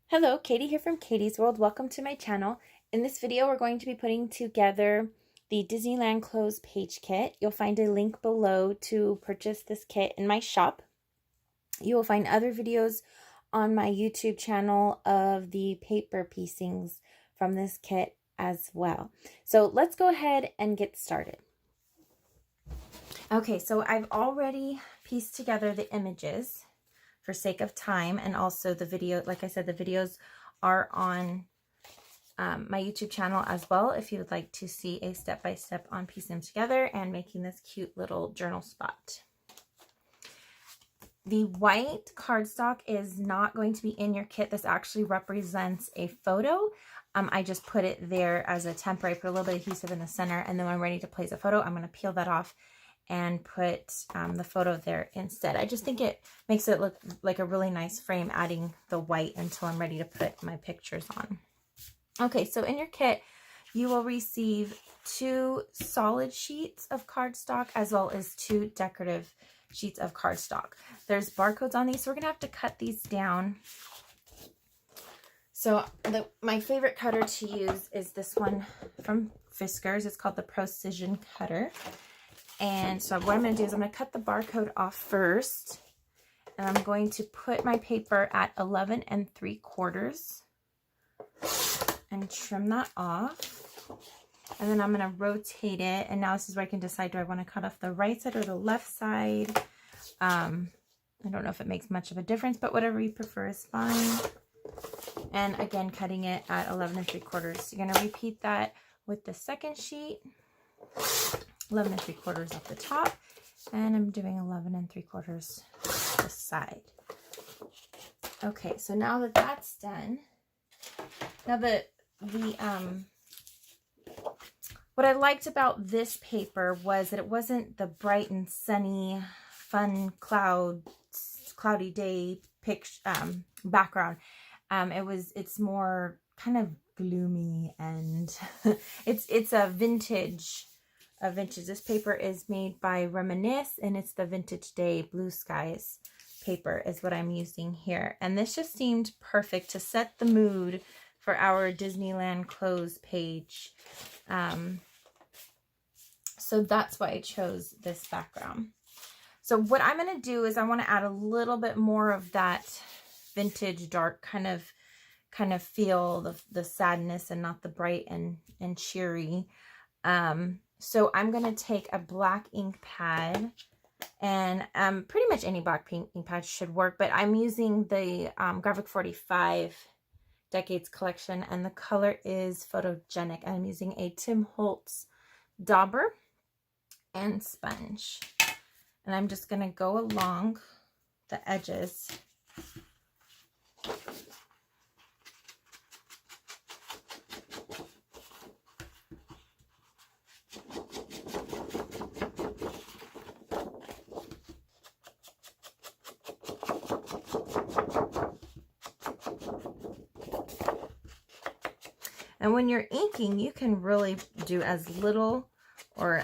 Hello, Katie here from Katie's World. Welcome to my channel. In this video, we're going to be putting together the Disneyland clothes page kit. You'll find a link below to purchase this kit in my shop. You will find other videos on my YouTube channel of the paper piecings from this kit as well. So let's go ahead and get started. Okay, so I've already pieced together the images for sake of time, and also the video, like I said, the videos are on my YouTube channel as well if you would like to see a step-by-step on piecing them together and making this cute little journal spot. The white cardstock is not going to be in your kit. This actually represents a photo. I just put it there as a temporary, put a little bit of adhesive in the center, and then when I'm ready to place a photo, I'm going to peel that off and put the photo there instead. I just think it makes it look like a really nice frame, adding the white until I'm ready to put my pictures on. Okay, so in your kit, you will receive 2 solid sheets of cardstock as well as 2 decorative sheets of cardstock. There's barcodes on these, so we're gonna have to cut these down. So my favorite cutter to use is this one from Fiskars. It's called the Precision Cutter. And so what I'm going to do is I'm going to cut the barcode off first, and I'm going to put my paper at 11 3/4 and trim that off. And then I'm going to rotate it, and now this is where I can decide, do I want to cut off the right side or the left side? I don't know if it makes much of a difference, but whatever you prefer is fine. And again, cutting it at 11 3/4. You're going to repeat that with the second sheet. 11 3/4 up the top, and I'm doing 11 3/4 this side. Okay, so now that that's done, now what I liked about this paper was that it wasn't the bright and sunny, fun cloudy day background. It's more kind of gloomy, and it's a vintage. This paper is made by Reminisce, and it's the Vintage Day Blue Skies paper is what I'm using here. And this just seemed perfect to set the mood for our Disneyland clothes page. So that's why I chose this background. So what I'm going to do is I want to add a little bit more of that vintage dark kind of feel, the sadness, and not the bright and cheery. So I'm going to take a black ink pad, and pretty much any black ink pad should work, but I'm using the Graphic 45 Decades Collection, and the color is Photogenic. I'm using a Tim Holtz dauber and sponge, and I'm just going to go along the edges. And when you're inking, you can really do as little or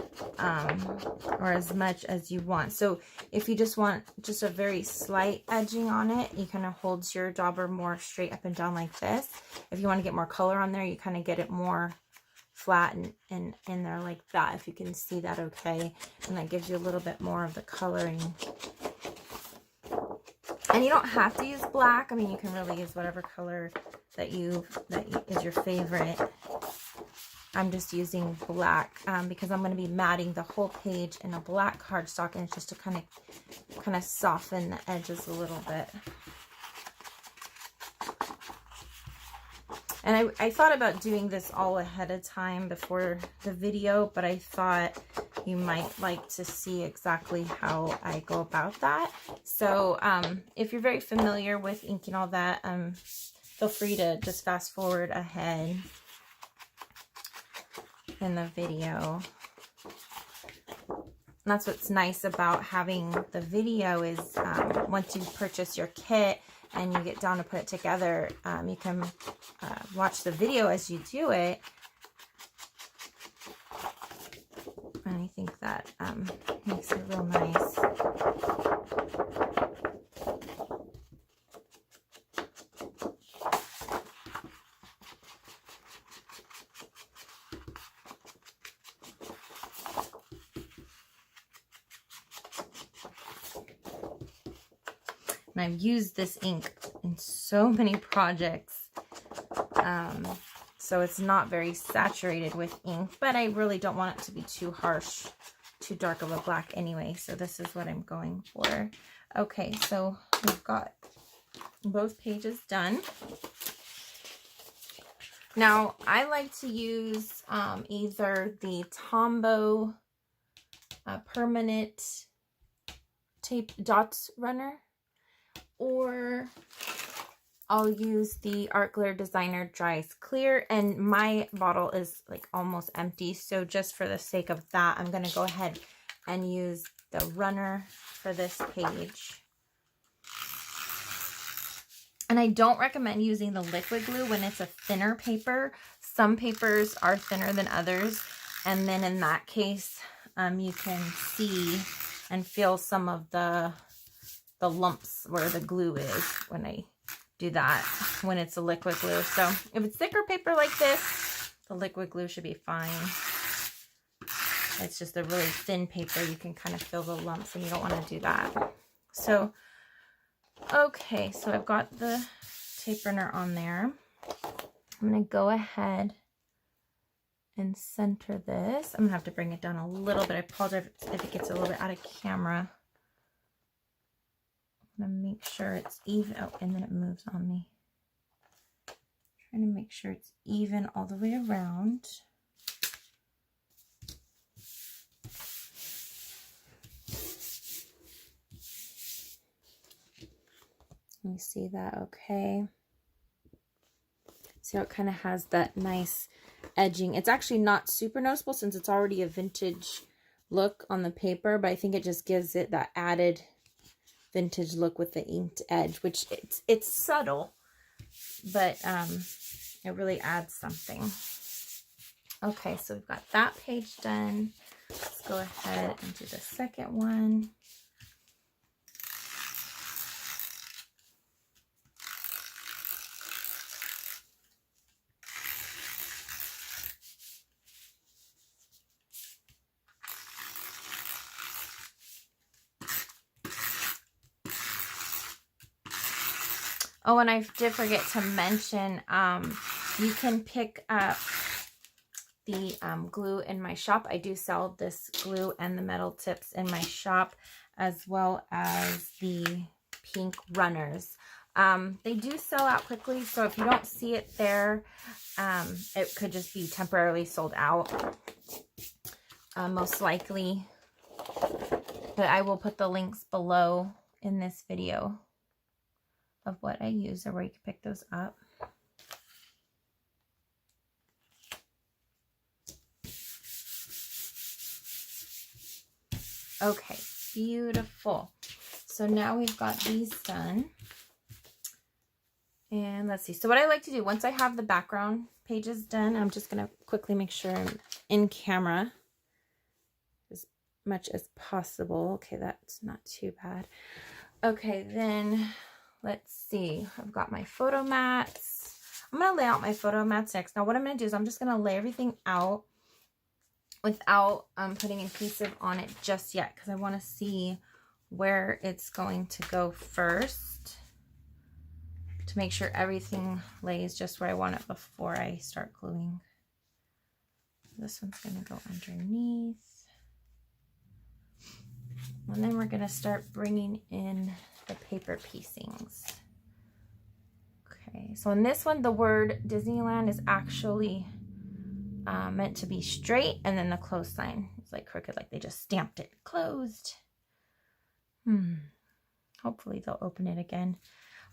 as much as you want. So if you just want just a very slight edging on it, you kind of hold your dauber more straight up and down like this. If you want to get more color on there, you kind of get it more flat and in there like that, if you can see that okay. And that gives you a little bit more of the coloring. And you don't have to use black. I mean, you can really use whatever color that is your favorite. I'm just using black because I'm going to be matting the whole page in a black cardstock, and it's just to kind of soften the edges a little bit. And I thought about doing this all ahead of time before the video, but I thought you might like to see exactly how I go about that. So if you're very familiar with inking all that, feel free to just fast forward ahead in the video. And that's what's nice about having the video is once you purchase your kit and you get down to put it together, you can watch the video as you do it. And I think that makes it real nice. And I've used this ink in so many projects. So it's not very saturated with ink, but I really don't want it to be too harsh, too dark of a black anyway. So this is what I'm going for. Okay, so we've got both pages done. Now, I like to use either the Tombow permanent tape dots runner, or I'll use the Art Glare Designer Dries Clear, and my bottle is like almost empty, so just for the sake of that, I'm going to go ahead and use the runner for this page. And I don't recommend using the liquid glue when it's a thinner paper. Some papers are thinner than others, and then in that case, you can see and feel some of the lumps where the glue is when I do that, when it's a liquid glue. So if it's thicker paper like this, the liquid glue should be fine. It's just a really thin paper, you can kind of feel the lumps, and you don't want to do that. So okay, so I've got the tape runner on there. I'm going to go ahead and center this. I'm going to have to bring it down a little bit. I apologize if it gets a little bit out of camera. I'm going to make sure it's even. Oh, and then it moves on me. Trying to make sure it's even all the way around. You see that okay? See how it kind of has that nice edging. It's actually not super noticeable since it's already a vintage look on the paper, but I think it just gives it that added vintage look with the inked edge, which it's subtle, but it really adds something. Okay, so we've got that page done. Let's go ahead and do the second one. Oh, and I did forget to mention, you can pick up the glue in my shop. I do sell this glue and the metal tips in my shop, as well as the pink runners. They do sell out quickly, so if you don't see it there, it could just be temporarily sold out, most likely. But I will put the links below in this video of what I use, or where you can pick those up. Okay, beautiful. So now we've got these done. And let's see. So what I like to do, once I have the background pages done, I'm just going to quickly make sure I'm in camera as much as possible. Okay, that's not too bad. Okay, then let's see. I've got my photo mats. I'm going to lay out my photo mats next. Now what I'm going to do is I'm just going to lay everything out without putting adhesive on it just yet, because I want to see where it's going to go first to make sure everything lays just where I want it before I start gluing. This one's going to go underneath. And then we're going to start bringing in the paper piecings. Okay, so in this one, the word Disneyland is actually meant to be straight, and then the close sign is like crooked, like they just stamped it closed. Hopefully they'll open it again.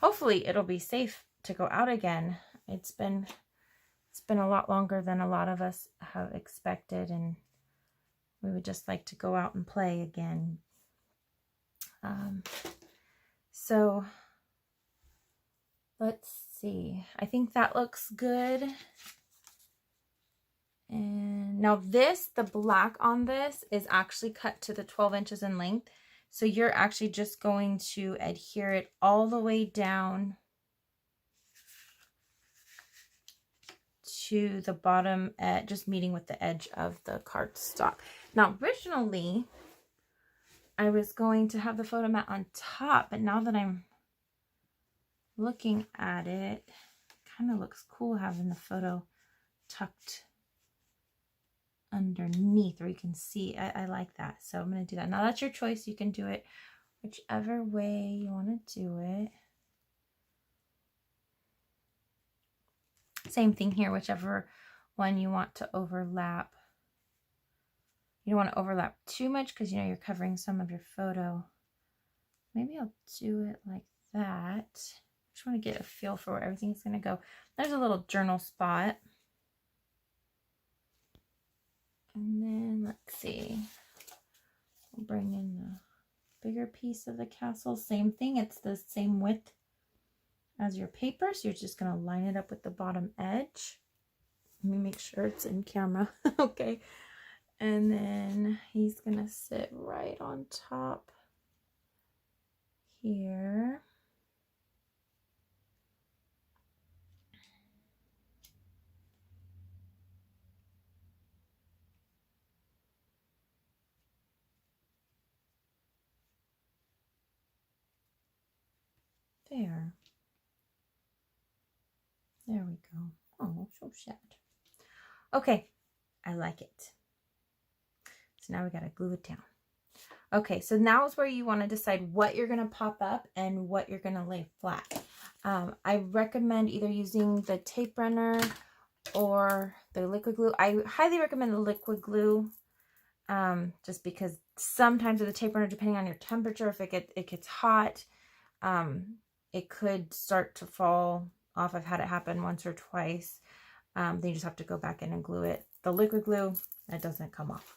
Hopefully it'll be safe to go out again. It's been a lot longer than a lot of us have expected, and we would just like to go out and play again. So let's see. I think that looks good. And now this, the black on this is actually cut to the 12 inches in length. So you're actually just going to adhere it all the way down to the bottom, just meeting with the edge of the cardstock. Now, originally, I was going to have the photo mat on top, but now that I'm looking at it, kind of looks cool having the photo tucked underneath where you can see. I like that. So I'm going to do that. Now that's your choice. You can do it whichever way you want to do it. Same thing here, whichever one you want to overlap. You don't want to overlap too much because you know you're covering some of your photo. Maybe I'll do it like that. Just want to get a feel for where everything's going to go. There's a little journal spot. And then let's see. We'll bring in the bigger piece of the castle. Same thing. It's the same width as your paper. So you're just going to line it up with the bottom edge. Let me make sure it's in camera. Okay. And then he's going to sit right on top here. There. There we go. Oh, so sad. Okay, I like it. So now we gotta glue it down. Okay, so now is where you want to decide what you're gonna pop up and what you're gonna lay flat. I recommend either using the tape runner or the liquid glue. I highly recommend the liquid glue, just because sometimes with the tape runner, depending on your temperature, if it gets hot, it could start to fall off. I've had it happen once or twice. Then you just have to go back in and glue it. The liquid glue, that doesn't come off.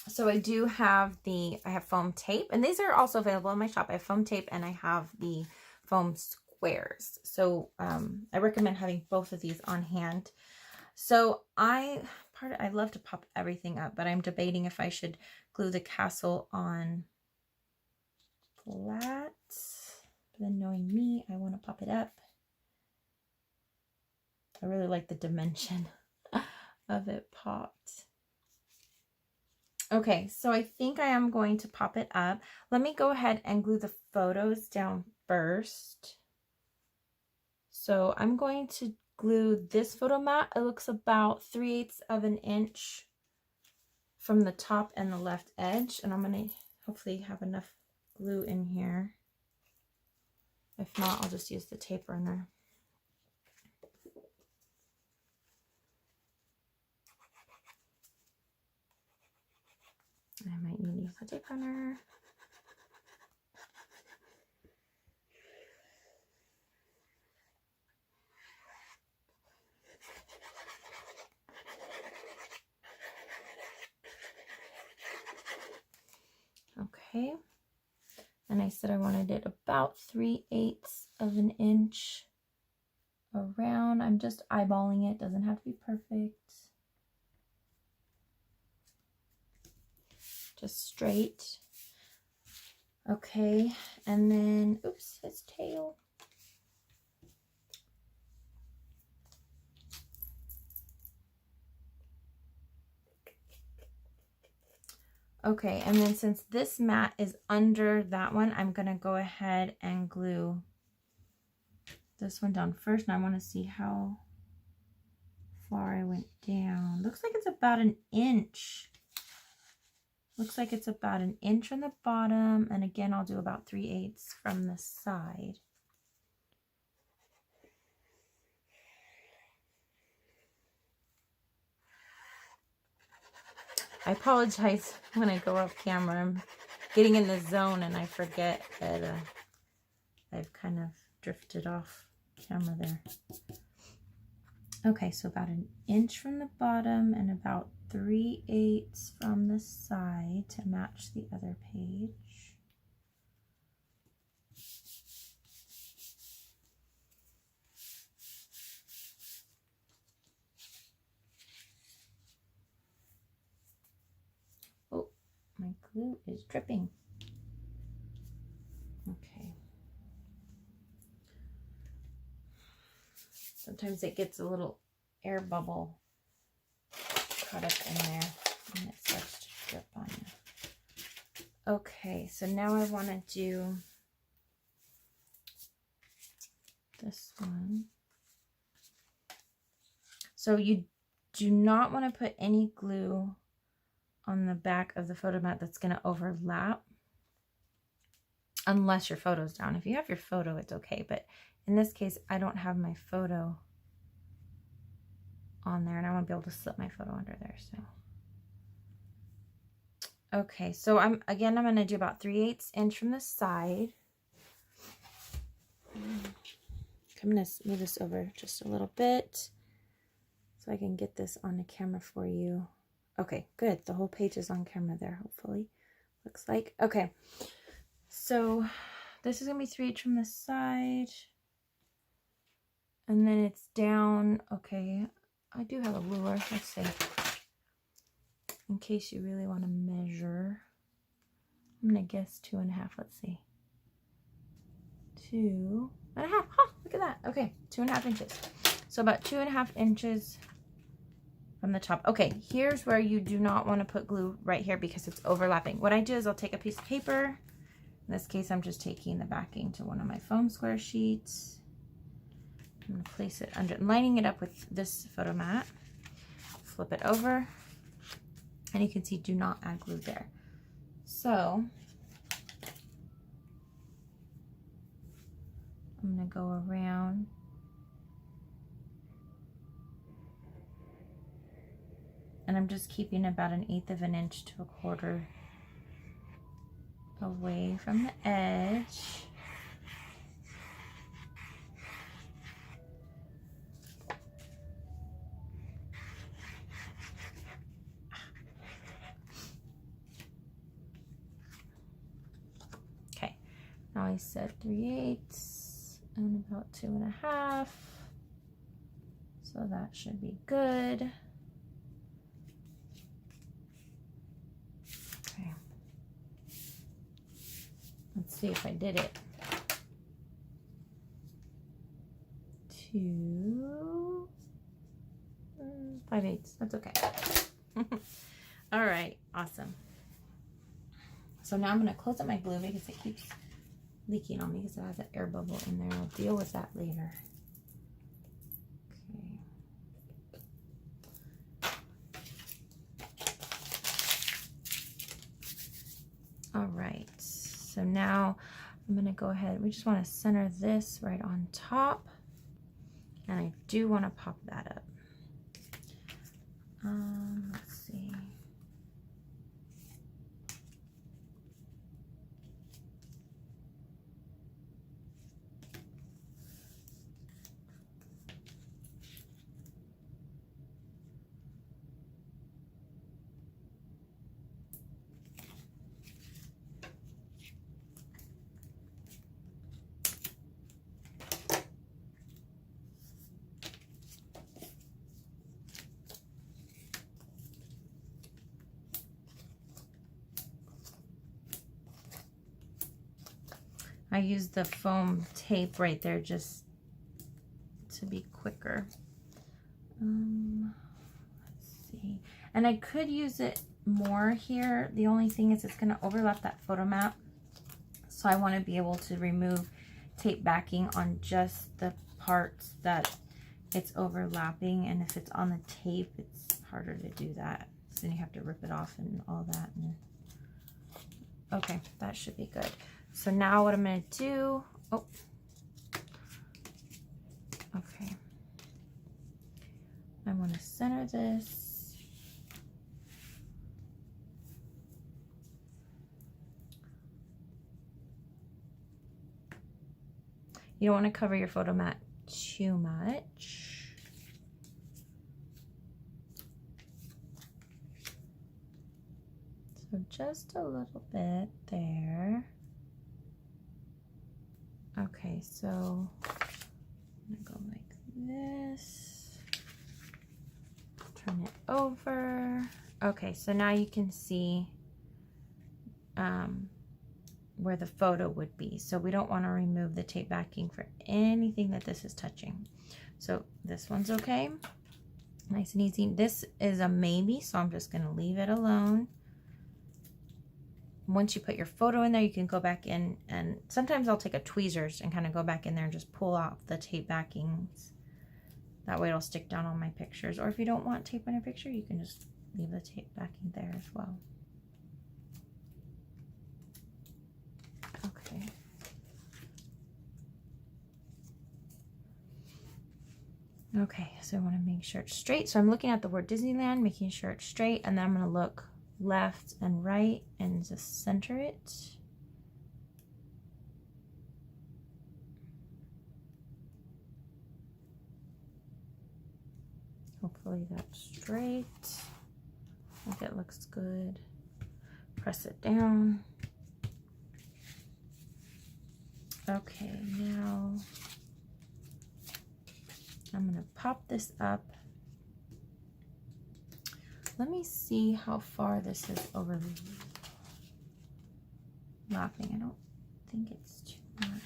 So I do have I have foam tape, and these are also available in my shop. I have foam tape and I have the foam squares. So I recommend having both of these on hand. So I love to pop everything up, but I'm debating if I should glue the castle on flat. But then knowing me, I want to pop it up. I really like the dimension of it popped. Okay, so I think I am going to pop it up. Let me go ahead and glue the photos down first. So I'm going to glue this photo mat. It looks about 3/8 of an inch from the top and the left edge. And I'm going to hopefully have enough glue in here. If not, I'll just use the tape runner. I might need to use the tape runner. Okay. And I said I wanted it about 3/8 of an inch around. I'm just eyeballing it. Doesn't have to be perfect. Just straight. Okay, and then, oops, his tail. Okay, and then since this mat is under that one, I'm going to go ahead and glue this one down first. And I want to see how far I went down. Looks like it's about an inch. Looks like it's about an inch on the bottom. And again, I'll do about 3/8 from the side. I apologize when I go off camera. I'm getting in the zone and I forget that I've kind of drifted off camera there. Okay, so about an inch from the bottom and about 3/8 from the side to match the other page. Oh, my glue is dripping. Okay. Sometimes it gets a little air bubble caught up in there and it starts to drip on you. Okay, so now I want to do this one. So you do not want to put any glue on the back of the photo mat that's going to overlap. Unless your photo's down. If you have your photo, it's okay. But in this case, I don't have my photo on there. And I want to be able to slip my photo under there. So, okay. So I'm going to do about 3/8 inch from the side. I'm going to move this over just a little bit so I can get this on the camera for you. Okay, good. The whole page is on camera there, hopefully. Looks like. Okay. So this is going to be 3/8 from the side. And then it's down. Okay. I do have a ruler. Let's see. In case you really want to measure. I'm going to guess 2.5. Let's see. 2.5. Oh, look at that. Okay. 2.5 inches. So about 2.5 inches from the top. Okay. Here's where you do not want to put glue right here because it's overlapping. What I do is I'll take a piece of paper. In this case, I'm just taking the backing to one of my foam square sheets. I'm going to place it under, lining it up with this photo mat. Flip it over. And you can see, do not add glue there. So, I'm going to go around. And I'm just keeping about 1/8 of an inch to 1/4 away from the edge. Okay, now I said 3/8 and about 2.5. So that should be good. Okay. Let's see if I did it. 2 5/8. That's okay. All right, awesome. So now I'm going to close up my glue because it keeps leaking on me because it has an air bubble in there. I'll deal with that later. Okay. All right. So now I'm going to go ahead. We just want to center this right on top. And I do want to pop that up. Let's see. I used the foam tape right there just to be quicker. Let's see. And I could use it more here. The only thing is it's going to overlap that photo mat. So I want to be able to remove tape backing on just the parts that it's overlapping. And if it's on the tape, it's harder to do that. So then you have to rip it off and all that. And okay, that should be good. So now what I'm going to do, okay. I want to center this. You don't want to cover your photo mat too much. So just a little bit there. Okay, so I'm gonna go like this, turn it over. Okay, so now you can see where the photo would be. So we don't want to remove the tape backing for anything that this is touching. So this one's okay, nice and easy. This is a maybe, so I'm just gonna leave it alone. once you put your photo in there, you can go back in, and sometimes I'll take a tweezers and kind of go back in there and just pull out the tape backings. That way it'll stick down on my pictures. Or if you don't want tape on your picture, you can just leave the tape backing there as well. Okay. Okay, so I want to make sure it's straight. So I'm looking at the word Disneyland, making sure it's straight, and then I'm going to look left and right and just center it. Hopefully that's straight. I think it looks good. Press it down. Okay, now I'm going to pop this up. Let me see how far this is overlapping. I don't think it's too much.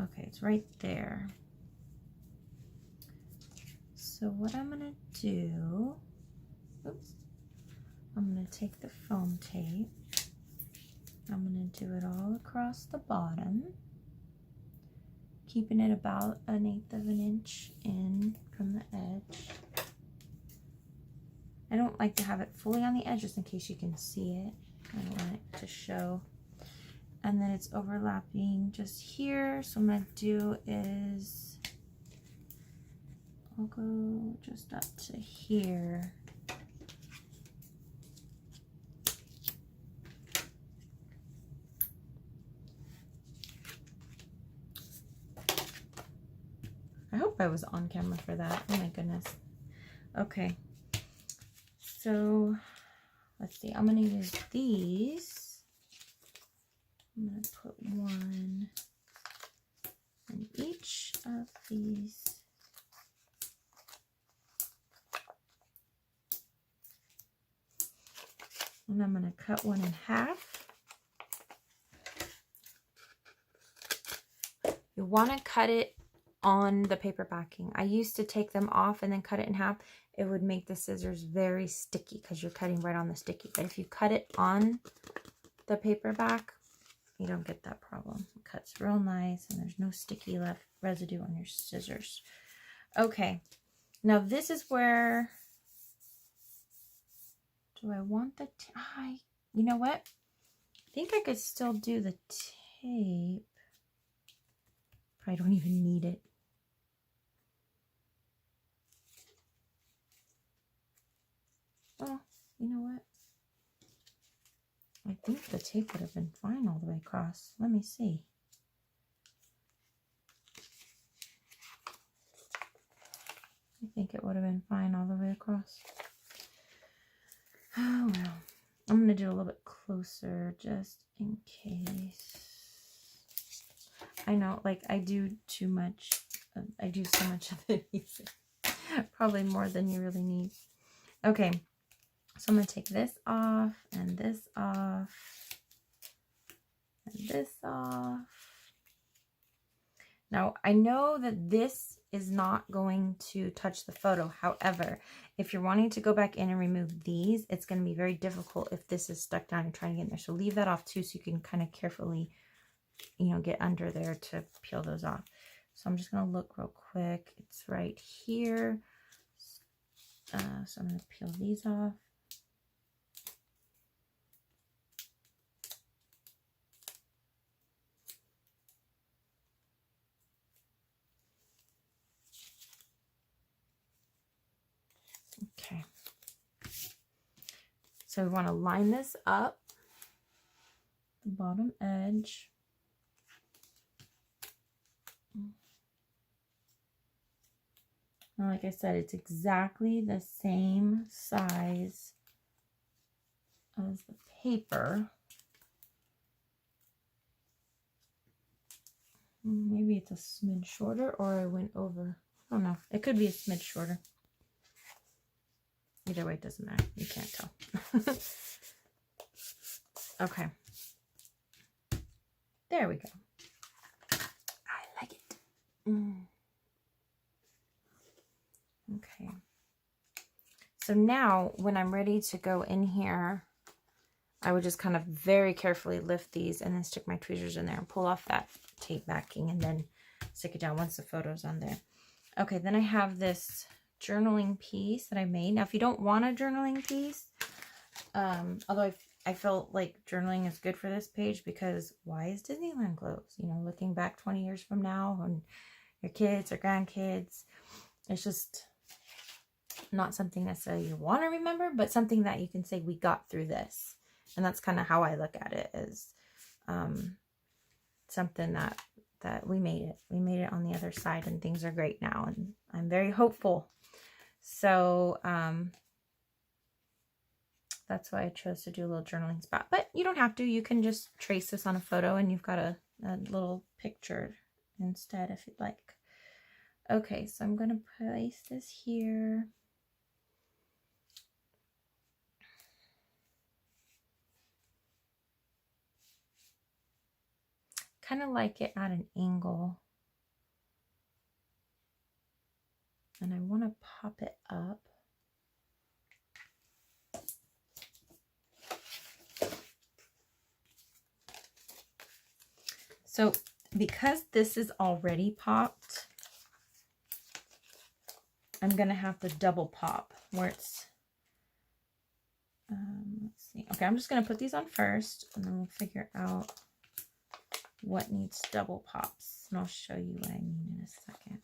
Okay, it's right there. So what I'm going to do, oops, I'm going to take the foam tape. I'm going to do it all across the bottom, keeping it about 1/8 of an inch in from the edge. I don't like to have it fully on the edge just in case you can see it. I don't want it to show. And then it's overlapping just here. So what I'm going to do is I'll go just up to here. I hope I was on camera for that. Oh my goodness. Okay. So let's see. I'm going to use these. I'm going to put one in each of these. And I'm going to cut one in half. You want to cut it on the paper backing. I used to take them off and then cut it in half. It would make the scissors very sticky because you're cutting right on the sticky. But if you cut it on the paper back, you don't get that problem. It cuts real nice and there's no sticky left residue on your scissors. Okay, now this is where, do I want the tie? You know what? I think I could still do the tape. Probably don't even need it. Oh, you know what? I think the tape would have been fine all the way across. Let me see. I think it would have been fine all the way across. Oh, well. I'm going to do a little bit closer just in case. I know, like, I do too much. I do so much of it. Probably more than you really need. Okay. So I'm going to take this off and this off and this off. Now, I know that this is not going to touch the photo. However, if you're wanting to go back in and remove these, it's going to be very difficult if this is stuck down and trying to get in there. So leave that off too so you can kind of carefully, you know, get under there to peel those off. So I'm just going to look real quick. It's right here. So I'm going to peel these off. Okay, so we want to line this up, the bottom edge. Now, like I said, it's exactly the same size as the paper. Maybe it's a smidge shorter, or I went over. I don't know. It could be a smidge shorter. Either way, it doesn't matter. You can't tell. Okay. There we go. I like it. Okay. So now, when I'm ready to go in here I would just kind of very carefully lift these and then stick my tweezers in there and pull off that tape backing and then stick it down once the photo's on there. Okay, then I have this journaling piece that I made. Now, if you don't want a journaling piece, although I felt like journaling is good for this page, because why is Disneyland closed? You know, looking back 20 years from now when your kids or grandkids, it's just not something necessarily you want to remember, but something that you can say, we got through this. And that's kind of how I look at it, is something that we made it. We made it on the other side, and things are great now, and I'm very hopeful. So that's why I chose to do a little journaling spot. But you don't have to. You can just trace this on a photo and you've got a little picture instead if you'd like. Okay, so I'm going to place this here. Kind of like it at an angle. And I want to pop it up. So because this is already popped, I'm going to have to double pop where it's, let's see. Okay, I'm just going to put these on first, and then we'll figure out what needs double pops. And I'll show you what I mean in a second.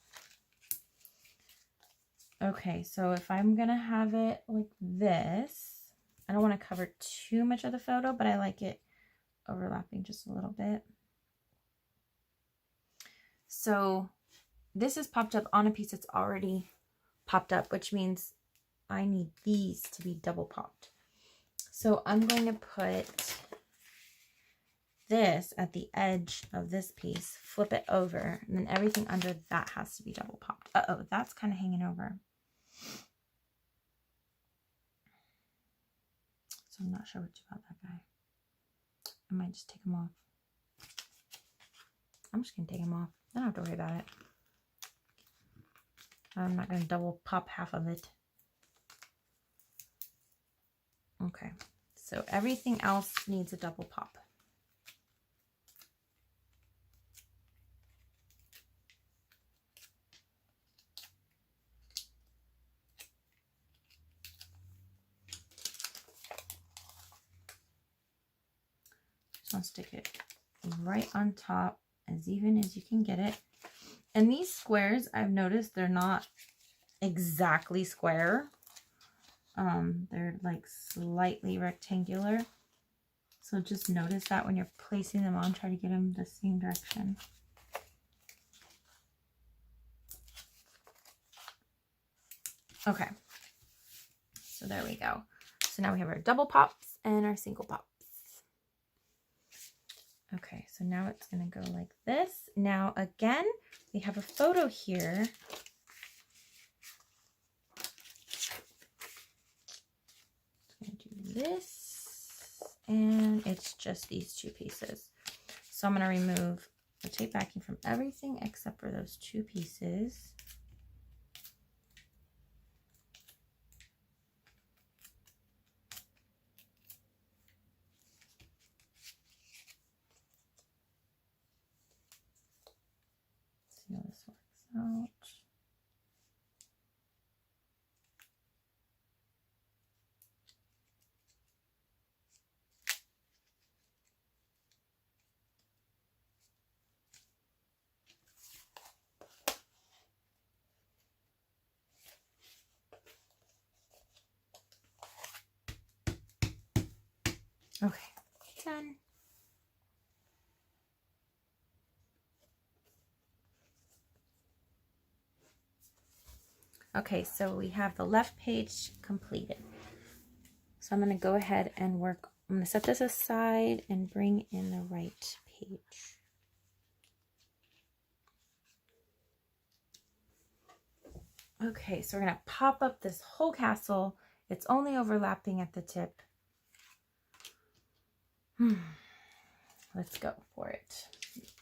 Okay, so if I'm going to have it like this, I don't want to cover too much of the photo, but I like it overlapping just a little bit. So this is popped up on a piece that's already popped up, which means I need these to be double popped. So I'm going to put this at the edge of this piece, flip it over, and then everything under that has to be double popped. Uh-oh, that's kind of hanging over. So I'm not sure what to do about that guy. I might just take him off. I'm just going to take him off. I don't have to worry about it. I'm not going to double pop half of it. Okay, so everything else needs a double pop. Just want to stick it right on top, as even as you can get it. And these squares, I've noticed they're not exactly square. They're like slightly rectangular. So just notice that when you're placing them on, try to get them the same direction. Okay, so there we go. So now we have our double pops and our single pops. Okay, so now it's going to go like this. Now again, we have a photo here. I'm going to do this, and it's just these two pieces. So I'm going to remove the tape backing from everything except for those two pieces. See how this works out. Okay, done. Okay, so we have the left page completed. So I'm going to go ahead and work. I'm going to set this aside and bring in the right page. Okay, so we're going to pop up this whole castle. It's only overlapping at the tip. Let's go for it.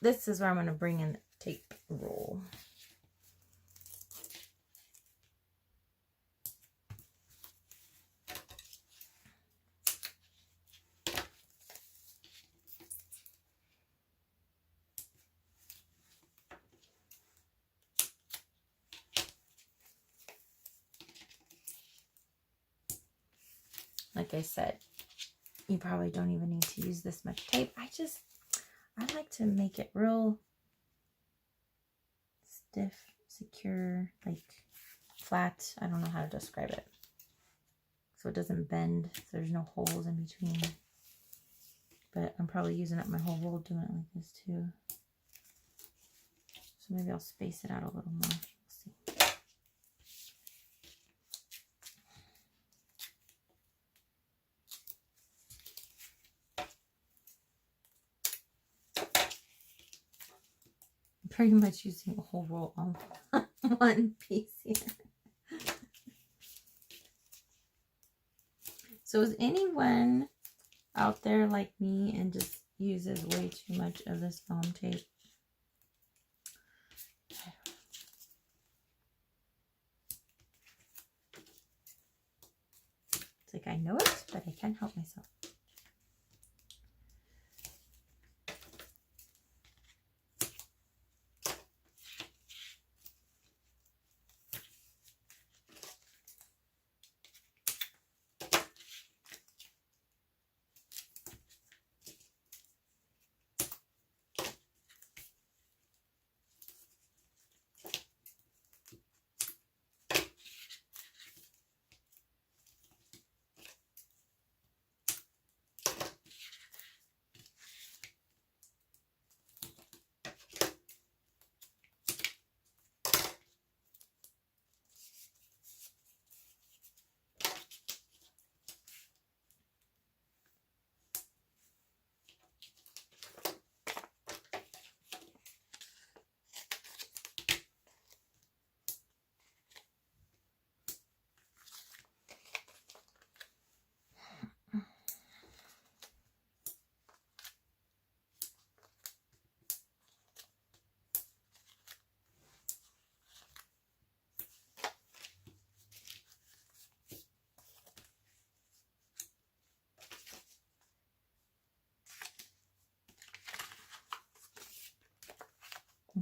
This is where I'm going to bring in the tape roll. like I said, you probably don't even need to use this much tape. I like to make it real stiff, secure, like flat. I don't know how to describe it. So it doesn't bend, so there's no holes in between. But I'm probably using up my whole roll doing it like this too. So maybe I'll space it out a little more. We'll see. I'm pretty much using a whole roll on one piece here. So is anyone out there like me and just uses way too much of this foam tape? It's like I know it, but I can't help myself.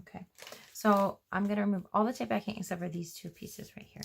Okay, so I'm going to remove all the tape I can except for these two pieces right here.